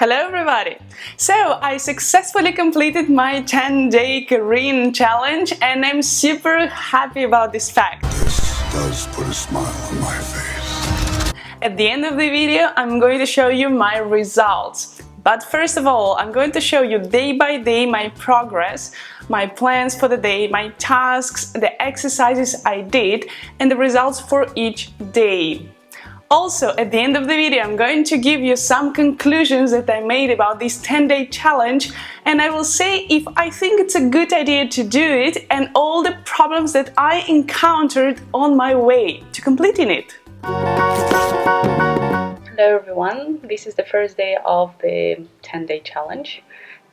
Hello everybody! So I successfully completed my 10-day Korean challenge and I'm super happy about this fact. This does put a smile on my face. At the end of the video, I'm going to show you my results. But first of all, I'm going to show you day by day my progress, my plans for the day, my tasks, the exercises I did, and the results for each day. Also, at the end of the video, I'm going to give you some conclusions that I made about this 10-day challenge, and I will say if I think it's a good idea to do it and all the problems that I encountered on my way to completing it. Hello everyone, this is the first day of the 10-day challenge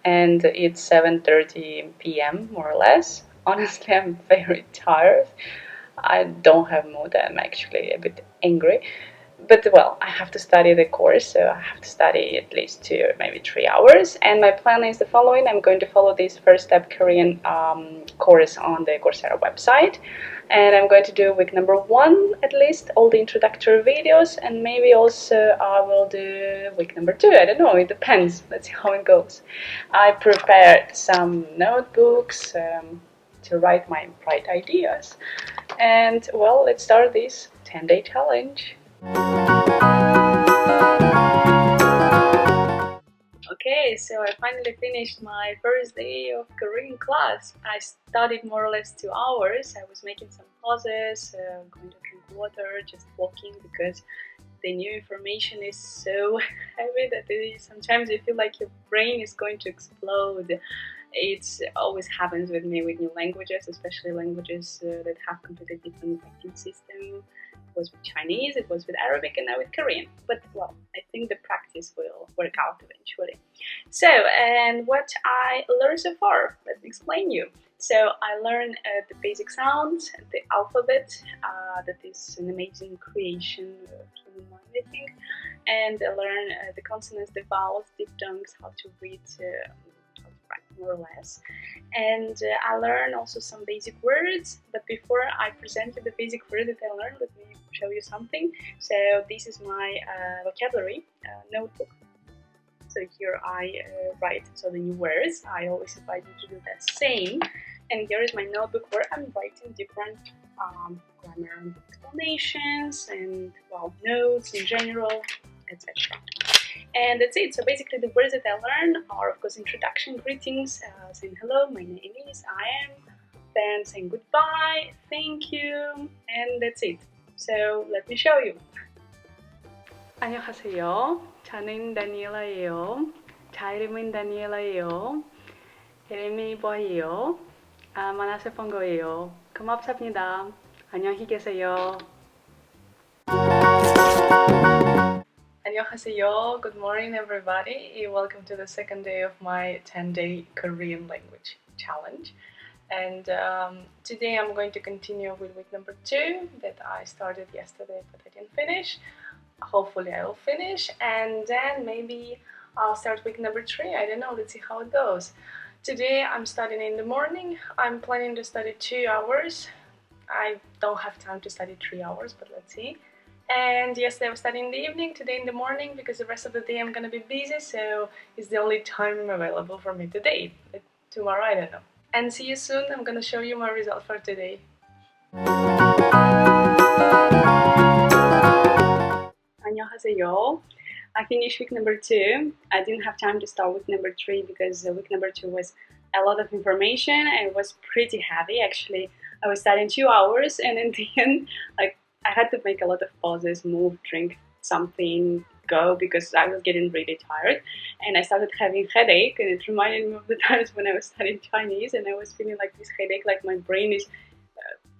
and it's 7:30 p.m. more or less. Honestly, I'm very tired. I don't have mood, I'm actually a bit angry. But well, I have to study the course, so I have to study at least 2 or maybe 3 hours. And my plan is the following. I'm going to follow this First Step Korean course on the Coursera website. And I'm going to do week number 1 at least, all the introductory videos. And maybe also I will do week number 2. I don't know, it depends. Let's see how it goes. I prepared some notebooks to write my bright ideas. And well, let's start this 10-day challenge. Okay, so I finally finished my first day of Korean class. I studied more or less 2 hours. I was making some pauses, going to drink water, just walking because the new information is so heavy that sometimes you feel like your brain is going to explode. It always happens with me with new languages, especially languages that have completely different writing system. It was with Chinese, it was with Arabic, and now with Korean. But well, I think the practice will work out eventually. So, and what I learned so far, let me explain you. So I learned the basic sounds, the alphabet, that is an amazing creation of human mind, I think. And I learned the consonants, the vowels, diphthongs, how to read more or less. And I learned also some basic words, but before I present you the basic words that I learned, let me show you something. So this is my vocabulary notebook. So here I write the new words. I always invite you to do the same. And here is my notebook where I'm writing different grammar explanations and well, notes in general, etc. And that's it. So basically the words that I learned are of course introduction, greetings, saying hello, my name is, I am, then saying goodbye, thank you, and that's it. So let me show you. 안녕하세요. 저는 다니엘라예요. 제 이름은 다니엘라예요. 이름이 뭐예요? 만나서 반가워요. 고맙습니다. 안녕히 계세요. Annyeonghaseyo, good morning everybody. Welcome to the second day of my 10-day Korean language challenge. And today I'm going to continue with week number 2 that I started yesterday but I didn't finish. Hopefully I will finish and then maybe I'll start week number 3. I don't know, let's see how it goes. Today I'm studying in the morning. I'm planning to study 2 hours. I don't have time to study 3 hours, but let's see. And yesterday I was studying in the evening, today in the morning, because the rest of the day I'm gonna be busy, so it's the only time available for me today. Tomorrow, I don't know. And see you soon, I'm gonna show you my result for today. 안녕하세요. I finished week number 2. I didn't have time to start week number 3 because week number 2 was a lot of information and it was pretty heavy. Actually, I was studying 2 hours and in the end, I had to make a lot of pauses, move, drink something, go, because I was getting really tired. And I started having headache, and it reminded me of the times when I was studying Chinese and I was feeling like this headache, like my brain is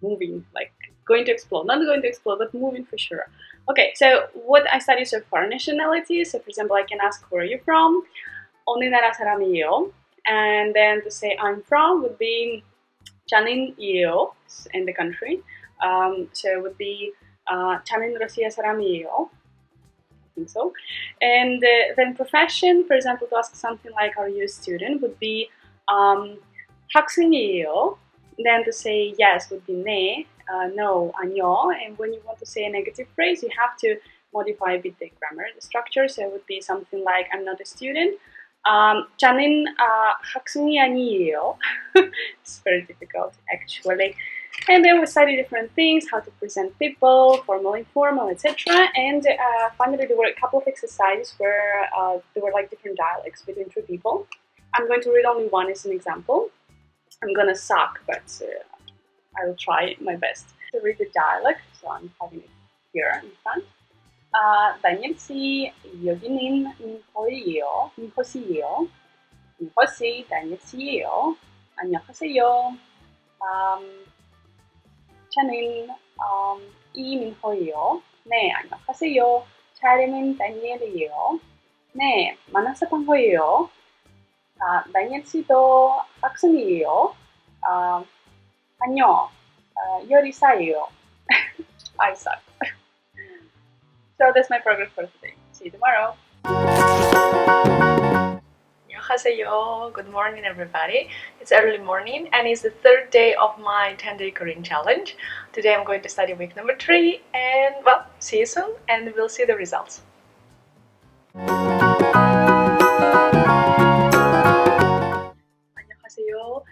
moving, like going to explode. Not going to explode, but moving for sure. Okay, so what I studied so far, nationalities. So for example, I can ask, where are you from? 어느 나라 사람이에요? And then to say I'm from would be 저는이에요, in the country. So it would be 저는 러시아 사람이에요. I think so. And then profession, for example, to ask something like are you a student would be 학생이에요. Then to say yes would be 네, no, 아니요. And when you want to say a negative phrase, you have to modify a bit the grammar, the structure. So it would be something like, I'm not a student. 저는 학생이 아니에요. It's very difficult actually. And then we study different things, how to present people, formal, informal, etc. And finally, there were a couple of exercises where there were like different dialects between two people. I'm going to read only one as an example. I'm gonna suck, but I will try my best to read the dialect. So I'm having it here in front. 다니엘 씨, 여기는 민호예요. 민호씨예요. 민호씨, 다니엘 씨예요. 안녕하세요. 저는 이민호예요. 네, 안녕하세요. 제 이름은 다니엘이에요. 네, 만나서 반가워요. 다니엘 씨도 학생이에요. 안녕, 요리사예요. I suck. So that's my progress for today. See you tomorrow. 안녕하세요. Good morning, everybody. It's early morning and it's the third day of my 10-day Korean challenge. Today I'm going to study week number 3 and well, see you soon and we'll see the results. 안녕하세요.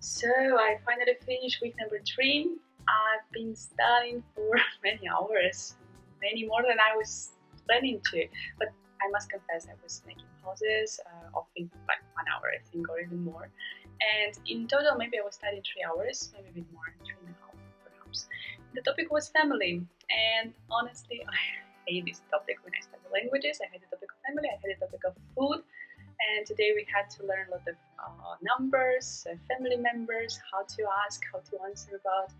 So I finally finished week number 3. I've been studying for many hours, many more than I was planning to, but I must confess I was making pauses, often like 1 hour I think, or even more. And in total maybe I was studying 3 hours, maybe a bit more, 3.5 perhaps. The topic was family, and honestly I hate this topic when I study languages. I hate the topic of family, I hate the topic of food. And today we had to learn a lot of numbers, family members, how to ask, how to answer about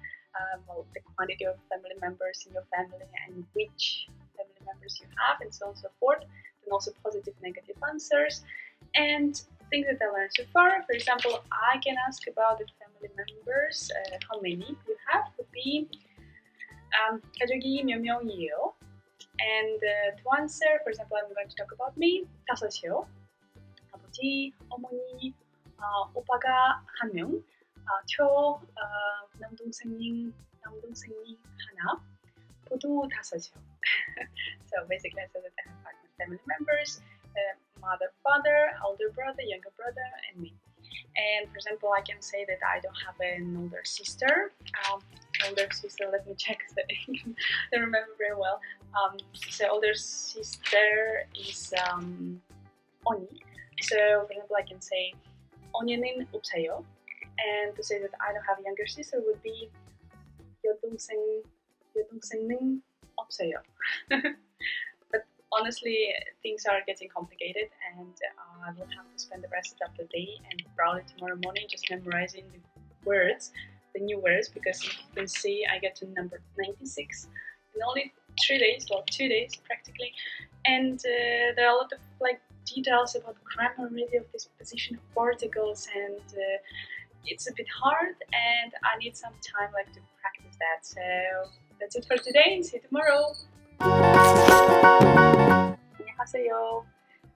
well, the quantity of family members in your family and which family members you have, and so on and so forth. And also positive, negative answers and things that I learned so far. For example, I can ask about the family members, how many you have would be 가족이 몇 명이에요? And to answer, for example, I'm going to talk about me, 다섯이요. 아버지, 어머니, 오빠가 한 명, 저 남동생이 하나, 모두 다섯이요. So basically I said that I have 5 family members, mother, father, older brother, younger brother, and me. And for example, I can say that I don't have an older sister. Let me check that I don't remember very well. So older sister is 언니. So for example, I can say 언니는 없어요. And to say that I don't have a younger sister would be 여동생은 없어요. But honestly, things are getting complicated, and I will have to spend the rest of the day and probably tomorrow morning just memorizing the words, the new words, because you can see I get to number 96 in only 3 days, or 2 days practically, and there are a lot of like details about grammar, really, of this position of particles, and it's a bit hard, and I need some time like to practice that. So that's it for today, and see you tomorrow. 안녕하세요.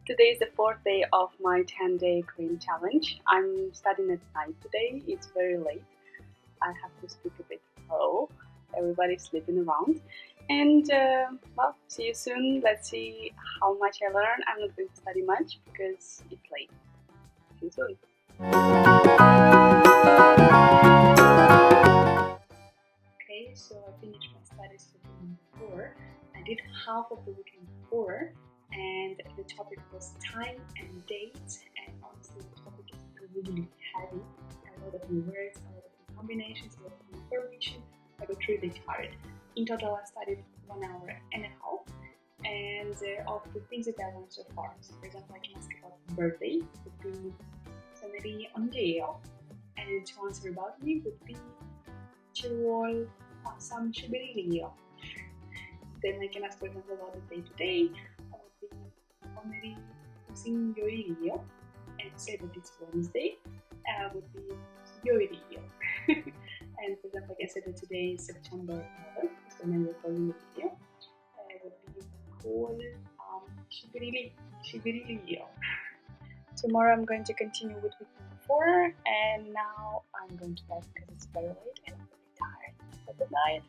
Today is the 4th day of my 10-day Korean challenge. I'm studying at night today. It's very late. I have to speak a bit low. Everybody's sleeping around. And well, see you soon. Let's see how much I learn. I'm not going to study much because it's late. See you soon. Okay, so I finished my studies for week 4. I did half of the weekend before, and the topic was time and dates, and honestly the topic is really heavy. A lot of new words, a lot of new combinations, a lot of new information. I got really tired. In total I studied 1 hour and a half, and of the things that I learned so far. So for example, I can ask about birthday, would be 생일이 언제예요? And to answer about me would be 7월 31일이에요. Then I can ask for example about the day to day. Would be 오늘이 무슨 요일이에요? And say that it's Wednesday. Would be 요일이에요. And for example, I can say that today is September 11th, so when I'm recording the video. It would be 9월 11일이에요. Tomorrow I'm going to continue with week number 4, and now I'm going to bed because it's very late and I'm very tired. So good night.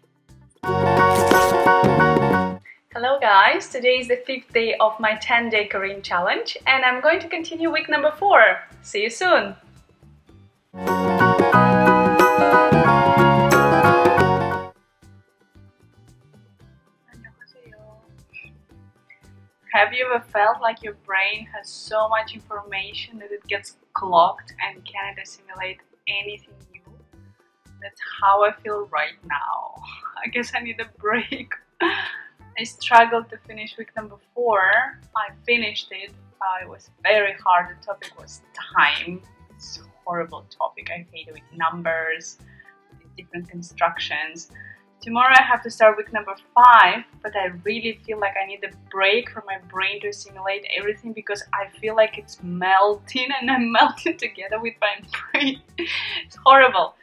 Hello guys, today is the 5th day of my 10-day Korean challenge and I'm going to continue week number 4. See you soon! Have you ever felt like your brain has so much information that it gets clogged and can't assimilate anything new? That's how I feel right now. I guess I need a break. I struggled to finish week number 4. I finished it. It was very hard. The topic was time. It's a horrible topic. I hate it with numbers, with different instructions. Tomorrow I have to start week number 5, but I really feel like I need a break for my brain to assimilate everything because I feel like it's melting and I'm melting together with my brain. It's horrible.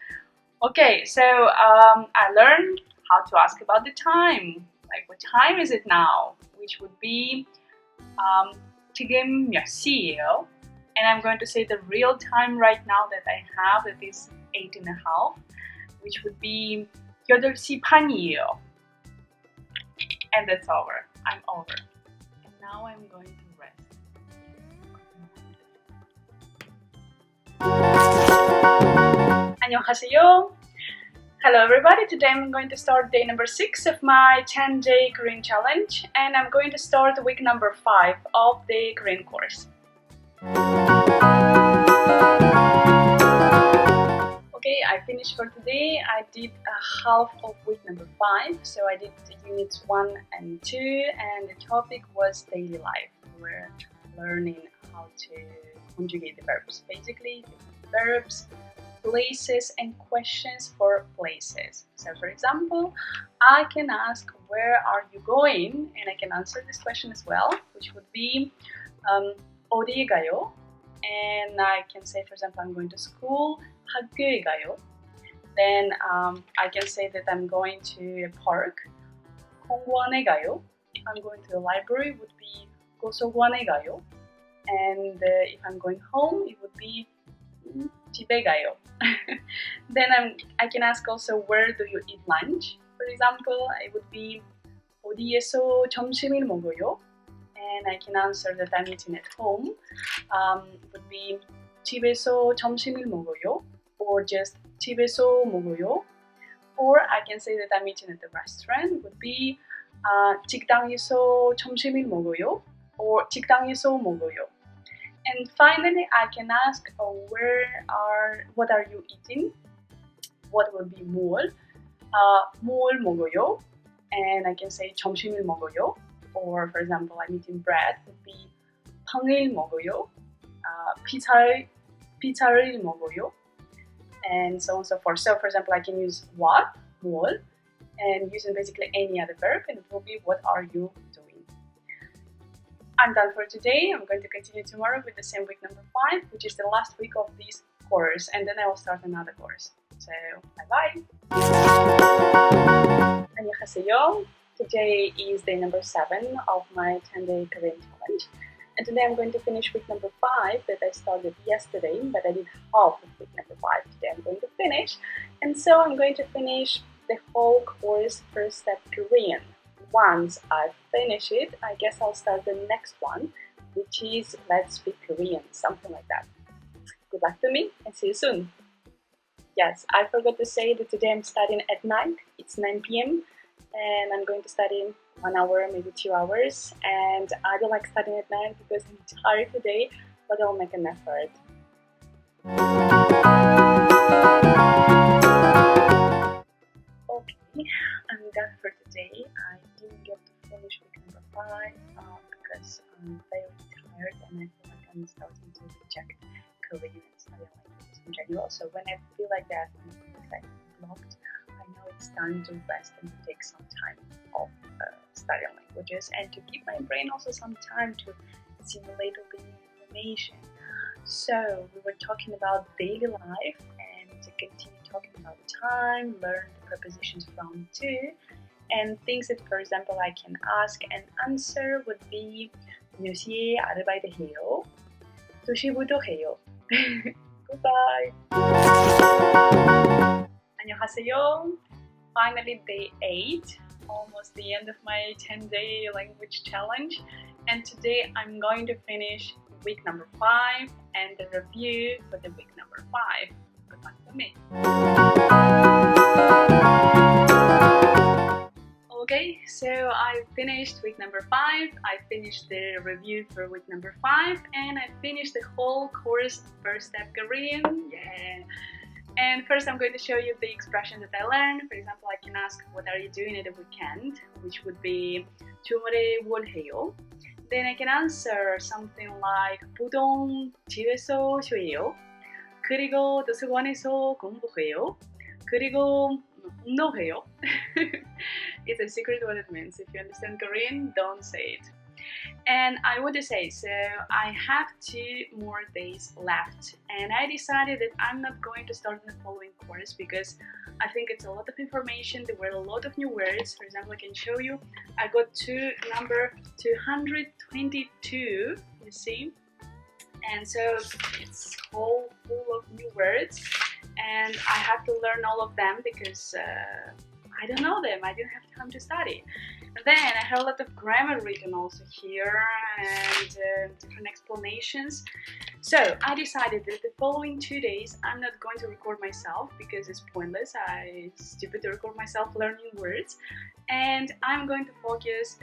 Okay, so I learned how to ask about the time. Like, what time is it now? Which would be 지금 몇 시예요? And I'm going to say the real time right now that I have, that is 8:30, which would be 8시 반이에요. And that's over. I'm over. And now I'm going to rest. 안녕하세요. Hello everybody. Today I'm going to start day number 6 of my 10-day Korean challenge. And I'm going to start week number 5 of the Korean course. Okay, I finished for today. I did a half of week number 5, so I did the units 1 and 2, and the topic was daily life. We're learning how to conjugate the verbs, basically different verbs, places, and questions for places. So, for example, I can ask, "Where are you going?" and I can answer this question as well, which would be 어디에 가요? And I can say, for example, I'm going to school. 학교에 가요. Then I can say that I'm going to a park. 공원에 가요. If I'm going to a library, it would be 도서관에 가요. And if I'm going home, it would be 집에 가요. Then I can ask also, where do you eat lunch? For example, it would be 어디에서 점심을 먹어요? And I can answer that I'm eating at home. It would be 집에서 점심을 먹어요, or just 집에서 먹어요. Or I can say that I'm eating at the restaurant. It would be 식당에서 점심을 먹어요, or 식당에서 먹어요. And finally, I can ask, what are you eating? What would be 뭘? 뭘 먹어요? And I can say 점심을 먹어요. Or, for example, I'm eating bread, would be 빵을 먹어요. 피자를 먹어요. And so on and so forth. So, for example, I can use what, 뭘, and using basically any other verb, and it will be what are you doing. I'm done for today. I'm going to continue tomorrow with the same week number 5, which is the last week of this course, and then I will start another course. So, bye-bye! 안녕하세요. Today is day number 7 of my 10-day Korean challenge. And today I'm going to finish week number 5 that I started yesterday, but I did half of week number 5. Today I'm going to finish. And so I'm going to finish the whole course First Step Korean. Once I finish it, I guess I'll start the next one, which is Let's Speak Korean, something like that. Good luck to me and see you soon. Yes, I forgot to say that today I'm studying at night. It's 9 p.m. and I'm going to study 1 hour, maybe 2 hours. And I don't like studying at night because I'm tired today, but I'll make an effort. Okay, I'm done for today. I didn't get to finish week number 5 because I'm very tired and I feel like I'm starting to reject Korean and studying languages in general. So when I feel like that, when I feel like blocked, I know it's time to rest and to take some time off studying languages and to give my brain also some time to assimilate all the information. So we were talking about daily life, and to continue talking about time, learn the prepositions from to, and things that, for example, I can ask and answer would be 몇 시에 아르바이트 해요? 2시부터 해요. Goodbye. 안녕하세요. Finally, day 8 almost the end of my 10-day language challenge, and today I'm going to finish week number 5 and the review for the week number 5. Good luck for me. Okay, so I finished week number 5, I finished the review for week number 5, and I finished the whole course First Step Korean. Yeah. And first I'm going to show you the expressions that I learned. For example, I can ask, what are you doing at the weekend? Which would be 주말에 뭘 해요? Then I can answer something like 보통 집에서 쉬어요. 그리고 도서관에서 공부해요. 그리고 운동해요. It's a secret what it means. If you understand Korean, don't say it. And I want to say, so I have 2 more days left, and I decided that I'm not going to start the following course because I think it's a lot of information. There were a lot of new words. For example, I can show you. I got to number 222, you see, and so it's all full of new words, and I have to learn all of them because I don't know them. I didn't have time to study. And then I have a lot of grammar written also here and different explanations. So I decided that the following 2 days I'm not going to record myself because it's pointless. It's stupid to record myself learning words. And I'm going to focus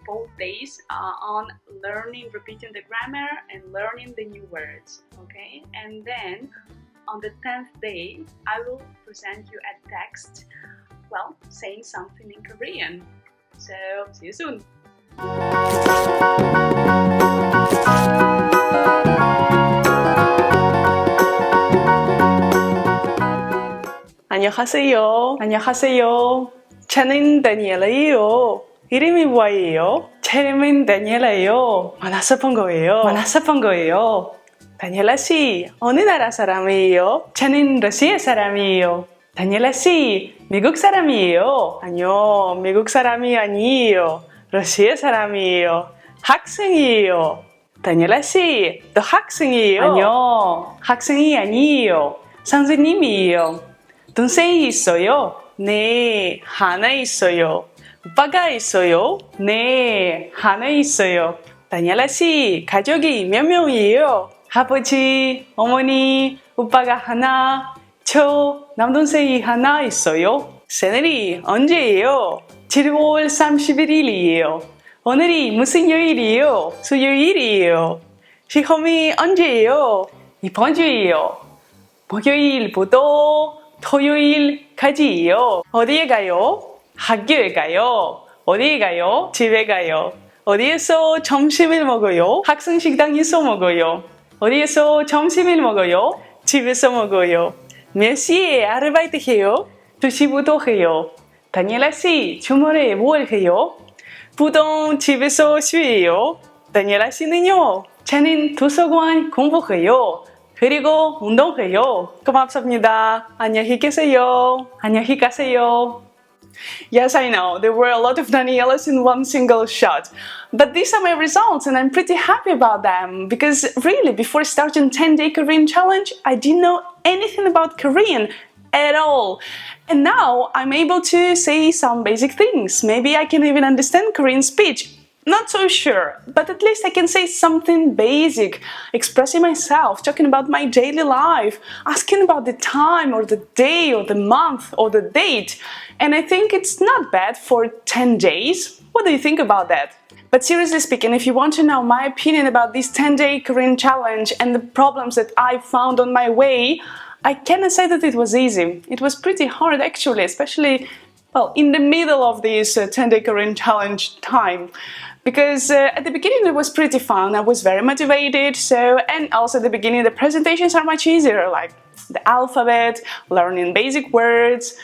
both days on learning, repeating the grammar and learning the new words. Okay? And then on the 10th day I will present you a text, well, saying something in Korean. So, see you soon! 안녕하세요. 안녕하세요. 저는 다니엘이에요. 이름이 뭐예요? 제 이름은 다니엘이에요. 만나서 본 거예요. 다니엘아 씨, 어느 나라 사람이에요? 저는 러시아 사람이에요. 다니엘아 씨, 미국 사람이에요? 아니요, 미국 사람이 아니에요. 러시아 사람이에요. 학생이에요. 다니엘아 씨, 또 학생이에요? 아니요, 학생이 아니에요. 선생님이에요. 동생이 있어요? 네, 하나 있어요. 오빠가 있어요? 네, 하나 있어요. 다니엘아 씨, 가족이 몇 명이에요? 아버지, 어머니, 오빠가 하나, 저 남동생이 하나 있어요. 생일이 언제예요? 7월 31일이에요. 오늘이 무슨 요일이에요? 수요일이에요. 시험이 언제예요? 이번 주예요. 목요일부터 토요일까지예요. 어디에 가요? 학교에 가요. 어디에 가요? 집에 가요. 어디에서 점심을 먹어요? 학생 식당에서 먹어요. 어디에서 점심을 먹어요? 집에서 먹어요. 몇 시에 아르바이트 해요? 2시부터 해요. 다니엘아 씨, 주말에 뭘 해요? 보통 집에서 쉬어요. 다니엘아 씨는요? 저는 도서관 공부해요. 그리고 운동해요. 고맙습니다. 안녕히 계세요. 안녕히 가세요. Yes, I know, there were a lot of Danielas in one single shot. But these are my results and I'm pretty happy about them because really, before starting 10-day Korean challenge, I didn't know anything about Korean at all. And now I'm able to say some basic things. Maybe I can even understand Korean speech. Not so sure, but at least I can say something basic, expressing myself, talking about my daily life, asking about the time or the day or the month or the date. And I think it's not bad for 10 days. What do you think about that? But seriously speaking, if you want to know my opinion about this 10-day Korean challenge and the problems that I found on my way, I cannot say that it was easy. It was pretty hard actually, especially in the middle of this 10-day Korean challenge time. Because at the beginning it was pretty fun, I was very motivated, and also at the beginning the presentations are much easier, like the alphabet, learning basic words.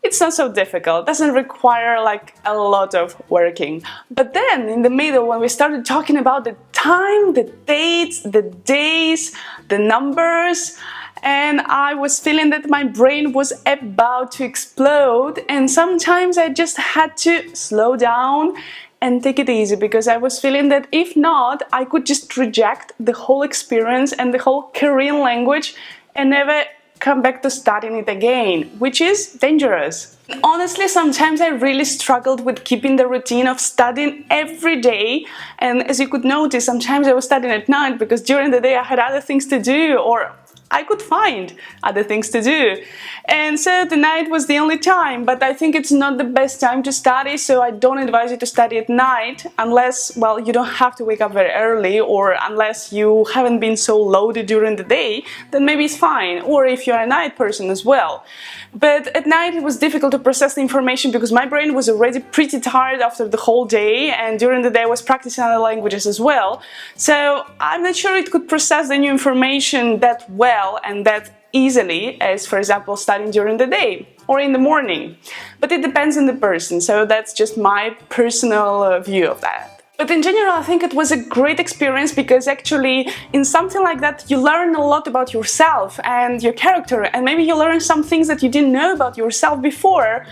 It's not so difficult, doesn't require like a lot of working. But then in the middle, when we started talking about the time, the dates, the days, the numbers, and I was feeling that my brain was about to explode, and sometimes I just had to slow down and take it easy because I was feeling that if not, I could just reject the whole experience and the whole Korean language and never come back to studying it again, which is dangerous. Honestly, sometimes I really struggled with keeping the routine of studying every day, and as you could notice, sometimes I was studying at night because during the day I had other things to do, or I could find other things to do. And so the night was the only time, but I think it's not the best time to study, so I don't advise you to study at night unless, well, you don't have to wake up very early, or unless you haven't been so loaded during the day, then maybe it's fine, or if you're a night person as well. But at night it was difficult to process the information because my brain was already pretty tired after the whole day, and during the day I was practicing other languages as well. So I'm not sure it could process the new information that well and that easily as, for example, studying during the day or in the morning. But it depends on the person, so that's just my personal view of that. But in general, I think it was a great experience because actually in something like that you learn a lot about yourself and your character, and maybe you learn some things that you didn't know about yourself before,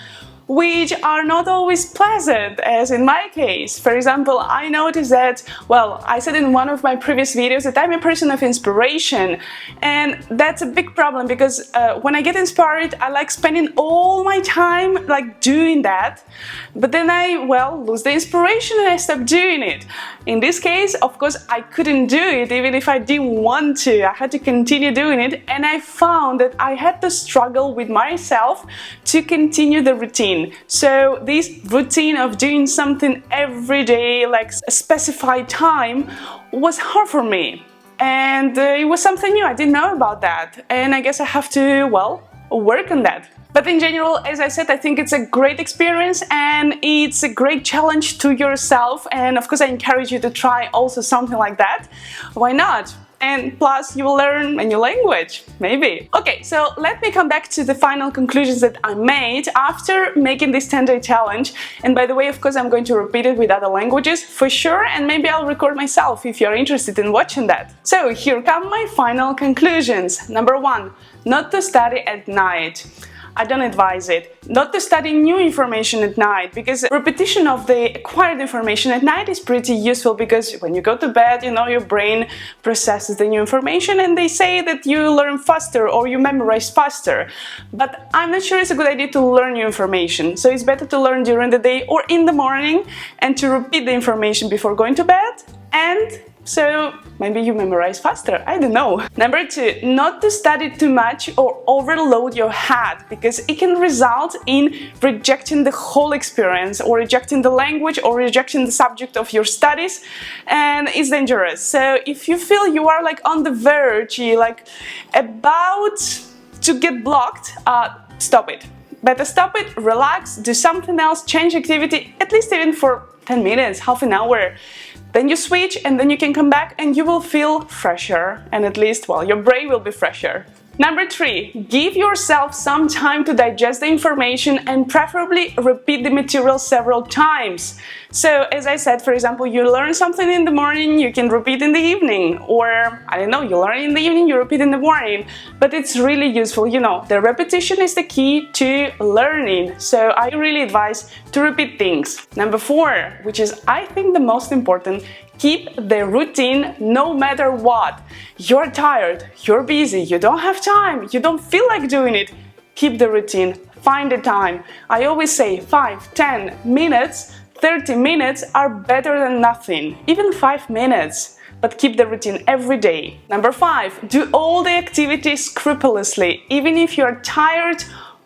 which are not always pleasant, as in my case. For example, I noticed that, well, I said in one of my previous videos that I'm a person of inspiration, and that's a big problem because when I get inspired, I like spending all my time like doing that, but then I, well, lose the inspiration and I stop doing it. In this case, of course, I couldn't do it even if I didn't want to. I had to continue doing it, and I found that I had to struggle with myself to continue the routine. So this routine of doing something every day, like a specified time, was hard for me. And it was something new, I didn't know about that. And I guess I have to, well, work on that. But in general, as I said, I think it's a great experience and it's a great challenge to yourself. And of course, I encourage you to try also something like that. Why not? And plus you will learn a new language, maybe. Okay, so let me come back to the final conclusions that I made after making this 10-day challenge. And by the way, of course, I'm going to repeat it with other languages for sure, and maybe I'll record myself if you're interested in watching that. So here come my final conclusions. Number 1, not to study at night. I don't advise it. Not to study new information at night, because repetition of the acquired information at night is pretty useful, because when you go to bed, you know, your brain processes the new information and they say that you learn faster or you memorize faster. But I'm not sure it's a good idea to learn new information. So it's better to learn during the day or in the morning and to repeat the information before going to bed, and so maybe you memorize faster, I don't know. Number 2, not to study too much or overload your head, because it can result in rejecting the whole experience, or rejecting the language, or rejecting the subject of your studies, and it's dangerous. So if you feel you are like on the verge, like about to get blocked, stop it. Better stop it, relax, do something else, change activity, at least even for 10 minutes, half an hour. Then you switch and then you can come back and you will feel fresher, and at least, well, your brain will be fresher. Number 3, give yourself some time to digest the information and preferably repeat the material several times. So, as I said, for example, you learn something in the morning, you can repeat in the evening, or, I don't know, you learn in the evening, you repeat in the morning. But it's really useful, you know, the repetition is the key to learning. So I really advise to repeat things. Number 4, which is, I think, the most important, keep the routine no matter what. You're tired, you're busy, you don't have time, you don't feel like doing it. Keep the routine, find the time. I always say 5, 10 minutes, 30 minutes are better than nothing, even 5 minutes. But keep the routine every day. Number 5, do all the activities scrupulously, even if you're tired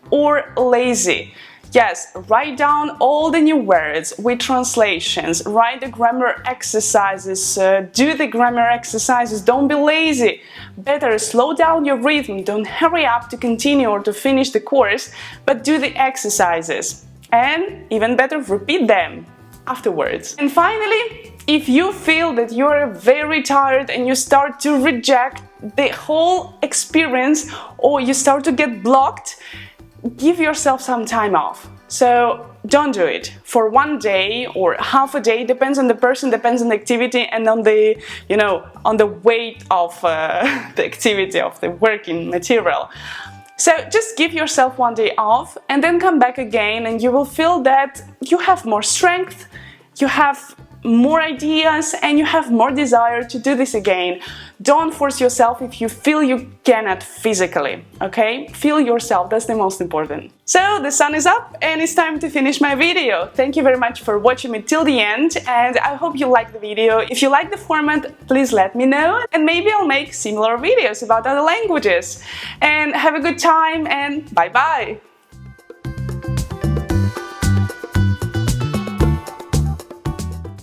or lazy. Yes, write down all the new words with translations, write the grammar exercises, do the grammar exercises, don't be lazy. Better slow down your rhythm, don't hurry up to continue or to finish the course, but do the exercises. And even better, repeat them afterwards. And finally, if you feel that you're very tired and you start to reject the whole experience, or you start to get blocked, give yourself some time off. So don't do it for 1 day or half a day, depends on the person, depends on the activity and on the, you know, on the weight of the activity, of the working material. So just give yourself 1 day off and then come back again, and you will feel that you have more strength, you have more ideas and you have more desire to do this again. Don't force yourself if you feel you cannot physically, okay? Feel yourself, that's the most important. So the sun is up and it's time to finish my video. Thank you very much for watching me till the end, and I hope you liked the video. If you like the format, please let me know, and maybe I'll make similar videos about other languages. And have a good time, and bye bye!